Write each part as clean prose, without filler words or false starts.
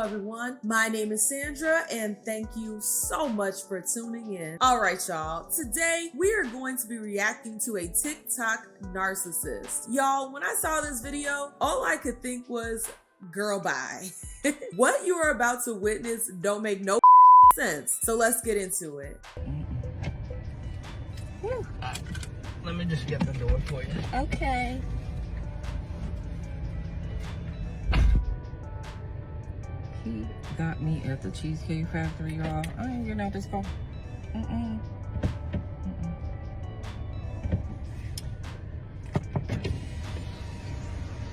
everyone. My name is Sandra, and thank you so much for tuning in. All right, y'all. Today, we are going to be reacting to a TikTok narcissist. Y'all, when I saw this video, all I could think was, girl, bye. What you are about to witness don't make no sense. So let's get into it. Let me just get the door for you. Okay. He got me at the Cheesecake Factory, y'all. I ain't getting out this car.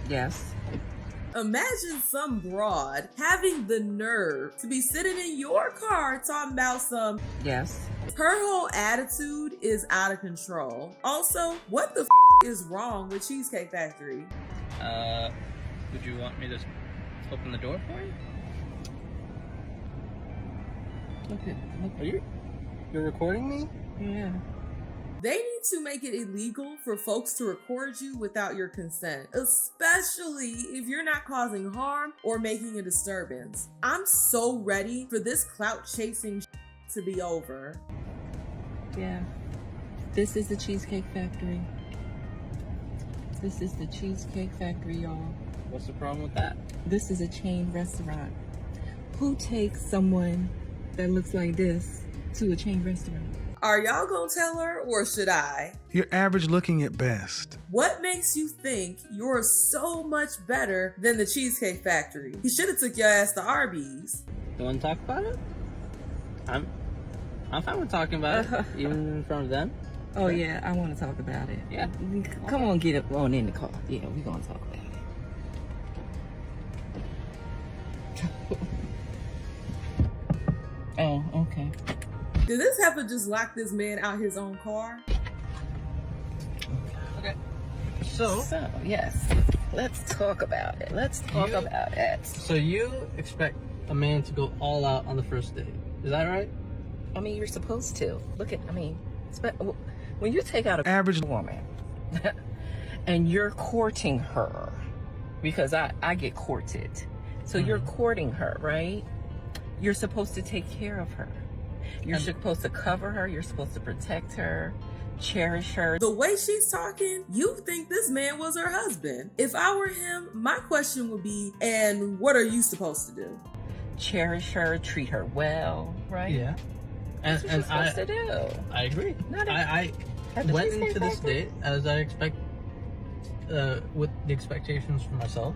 Yes. Imagine some broad having the nerve to be sitting in your car talking about some. Yes. Her whole attitude is out of control. Also, what the is wrong with Cheesecake Factory? Would you want me to open the door for you? Look. You're recording me? Yeah. They need to make it illegal for folks to record you without your consent, especially if you're not causing harm or making a disturbance. I'm so ready for this clout chasing to be over. Yeah. This is the Cheesecake Factory. This is the Cheesecake Factory, y'all. What's the problem with that? This is a chain restaurant. Who takes someone that looks like this to a chain restaurant? Are y'all gonna tell her or should I? You're average looking at best. What makes you think you're so much better than the Cheesecake Factory? He should have took your ass to Arby's. You want to talk about it? I'm fine with talking about it, even in front of them. Oh yeah, I want to talk about it. Yeah. Come on, get up on in the car. Yeah, we're gonna talk about it. Oh, okay. Did this heifer just lock this man out his own car? Okay. So, yes, let's talk about it. Let's talk about it. So you expect a man to go all out on the first date? Is that right? I mean, you're supposed to. When you take out a Average woman and you're courting her, because I get courted. So you're courting her, right? You're supposed to take care of her. You're supposed to cover her. You're supposed to protect her, cherish her. The way she's talking, you think this man was her husband. If I were him, my question would be, and what are you supposed to do? Cherish her, treat her well, right? Yeah. That's what you're supposed to do. I agree. I went into this date as I expect, with the expectations for myself,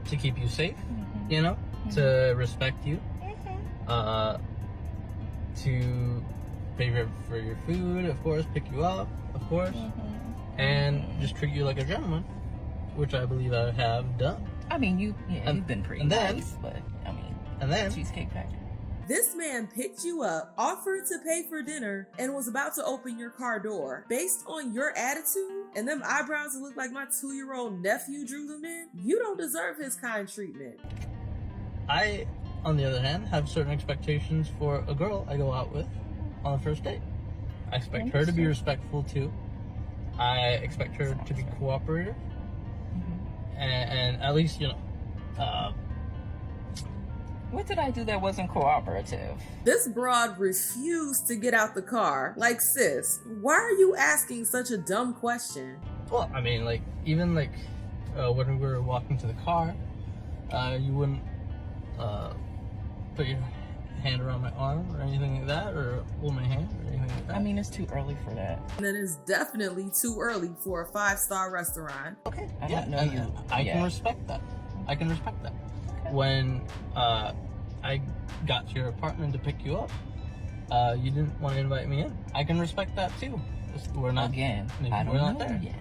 to keep you safe, you know, to respect you, to pay for your food, of course, pick you up, of course, and just treat you like a gentleman, which I believe I have done. I mean, you've been pretty nice, but I mean, Cheesecake Factory. This man picked you up, offered to pay for dinner, and was about to open your car door. Based on your attitude and them eyebrows that look like my 2-year-old nephew drew them in, you don't deserve his kind treatment. I, on the other hand, have certain expectations for a girl I go out with on the first date. I expect her to be respectful too. I expect her to be cooperative. And at least, you know, what did I do that wasn't cooperative? This broad refused to get out the car. Like, sis, why are you asking such a dumb question? Well, I mean, like, even like when we were walking to the car, you wouldn't put your hand around my arm or anything like that, or hold my hand or anything like that. I mean, it's too early for that. And then it's definitely too early for a 5-star restaurant. Okay. I don't know you. I can respect that. I can respect that. Okay. When I got to your apartment to pick you up, you didn't want to invite me in. I can respect that too. We're not again. I don't know there yet.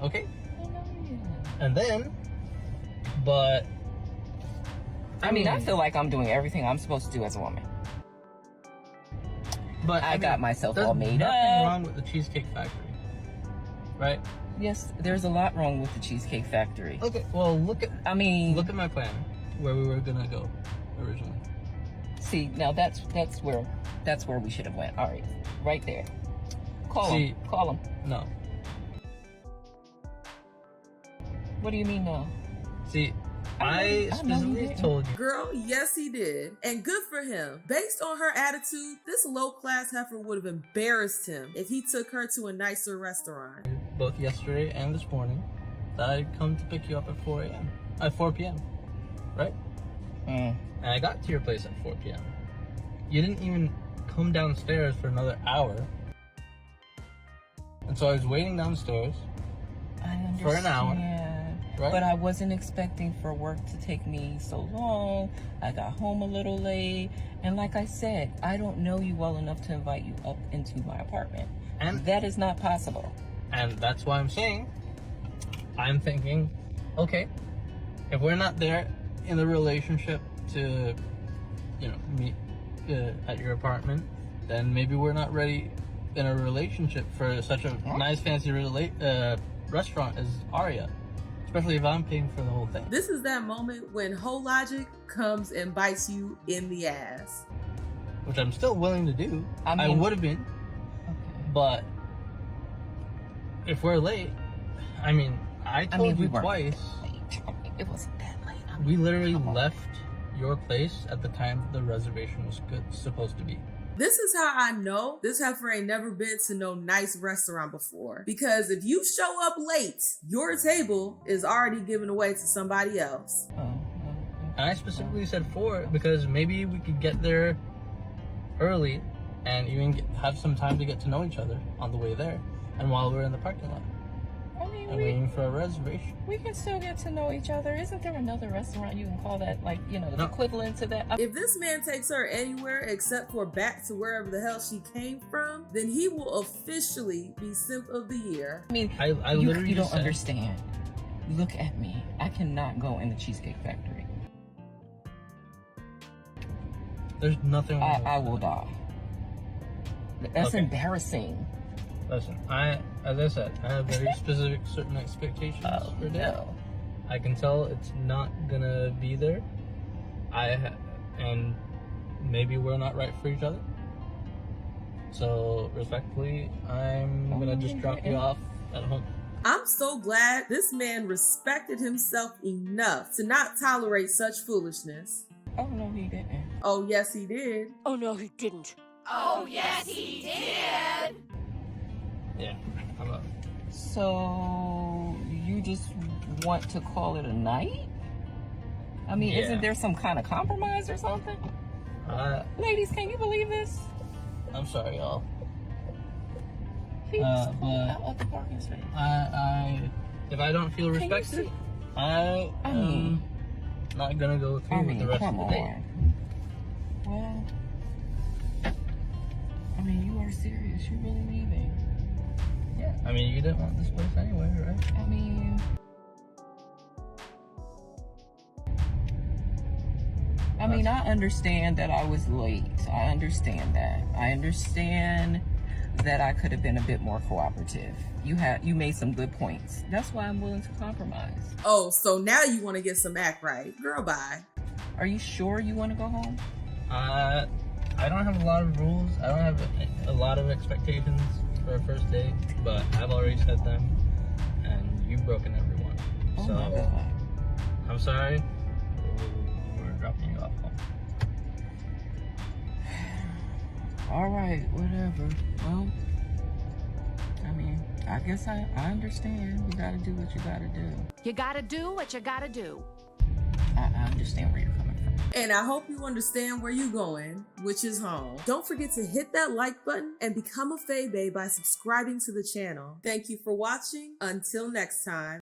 Okay. I don't know yet. And then, but I mean, I feel like I'm doing everything I'm supposed to do as a woman. But I got myself all made up. There's nothing wrong with the Cheesecake Factory, right? Yes, there's a lot wrong with the Cheesecake Factory. Okay, well, look at my plan where we were gonna go originally. See, now that's where we should have went. All right, right there. Call him. Call him. No. What do you mean no? See, I specifically told you. Girl, yes he did. And good for him. Based on her attitude, this low-class heifer would have embarrassed him if he took her to a nicer restaurant. Both yesterday and this morning that I'd come to pick you up at 4 p.m. Right? And I got to your place at 4 p.m. You didn't even come downstairs for another hour. And so I was waiting downstairs for an hour. Right? But I wasn't expecting for work to take me so long. I got home a little late. And like I said, I don't know you well enough to invite you up into my apartment. And that is not possible. And that's why I'm saying, I'm thinking, okay, if we're not there in the relationship to, meet at your apartment, then maybe we're not ready in a relationship for such a nice, fancy restaurant as Aria. Especially if I'm paying for the whole thing. This is that moment when whole logic comes and bites you in the ass. Which I'm still willing to do. I would have been. Okay. But if we're late, I told you twice. Late. It wasn't that late. We literally left your place at the time the reservation was supposed to be. This is how I know this heifer ain't never been to no nice restaurant before. Because if you show up late, your table is already given away to somebody else. And I specifically said 4 because maybe we could get there early and even have some time to get to know each other on the way there and while we're in the parking lot. Waiting for a reservation. We can still get to know each other. Isn't there another restaurant you can call that, the equivalent to that? If this man takes her anywhere except for back to wherever the hell she came from, then he will officially be Simp of the Year. I literally you don't understand. Look at me. I cannot go in the Cheesecake Factory. There's nothing wrong with I will die. That's embarrassing. Listen, as I said, I have very specific certain expectations for that. No. I can tell it's not gonna be there. And maybe we're not right for each other. So respectfully, I'm gonna just drop you off at home. I'm so glad this man respected himself enough to not tolerate such foolishness. Oh no, he didn't. Oh yes, he did. Oh no, he didn't. Oh yes, he did. Yeah, how about? So you just want to call it a night? Isn't there some kind of compromise or something? Ladies, can you believe this? I'm sorry, y'all. He just pulled out of the parking space. If I don't feel respected, I'm not gonna go through with the rest of the day. Well, you are serious. You're really leaving. Yeah, you didn't want this place anyway, right? I understand that I was late. I understand that. I understand that I could have been a bit more cooperative. You made some good points. That's why I'm willing to compromise. Oh, so now you want to get some act right. Girl, bye. Are you sure you want to go home? I don't have a lot of rules. I don't have a lot of expectations for a first date, but I've already set them, and you've broken every one. Oh my God. I'm sorry. We're dropping you off home. All right, whatever. Well, I guess I understand. You gotta do what you gotta do. You gotta do what you gotta do. I understand where you're coming from. And I hope you understand where you're going, which is home. Don't forget to hit that like button and become a Faye Bae by subscribing to the channel. Thank you for watching. Until next time.